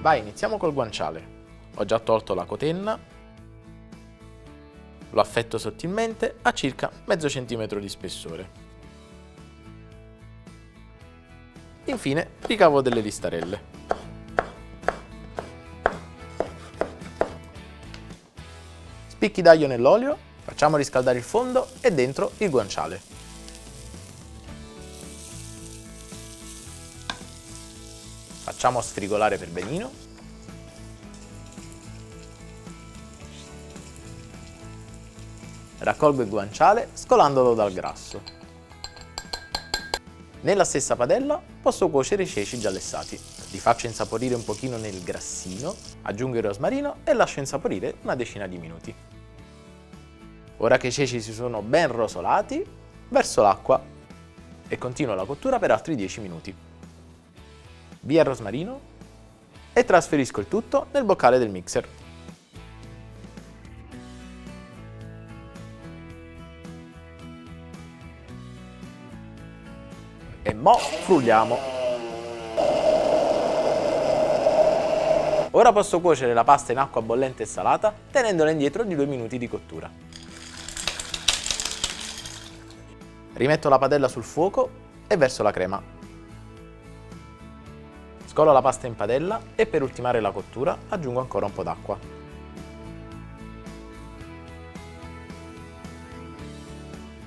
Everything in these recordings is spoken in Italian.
Vai, iniziamo col guanciale. Ho già tolto la cotenna, lo affetto sottilmente a circa mezzo centimetro di spessore. Infine ricavo delle listarelle. Spicchi d'aglio nell'olio, facciamo riscaldare il fondo e dentro il guanciale. Facciamo sfrigolare per benino. Raccolgo il guanciale scolandolo dal grasso. Nella stessa padella posso cuocere i ceci già lessati. Li faccio insaporire un pochino nel grassino, aggiungo il rosmarino e lascio insaporire una decina di minuti. Ora che i ceci si sono ben rosolati, verso l'acqua e continuo la cottura per altri 10 minuti. Via il rosmarino e trasferisco il tutto nel boccale del mixer. E mo' frulliamo. Ora posso cuocere la pasta in acqua bollente e salata tenendola indietro di 2 minuti di cottura. Rimetto la padella sul fuoco e verso la crema. Scolo la pasta in padella e per ultimare la cottura aggiungo ancora un po' d'acqua.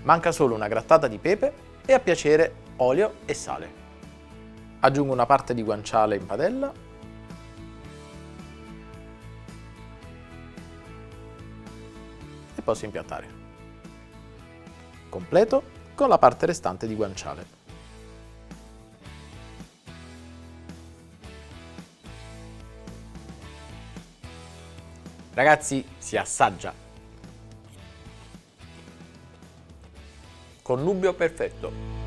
Manca solo una grattata di pepe e a piacere olio e sale. Aggiungo una parte di guanciale in padella e posso impiattare. Completo con la parte restante di guanciale. Ragazzi, si assaggia! Connubio perfetto!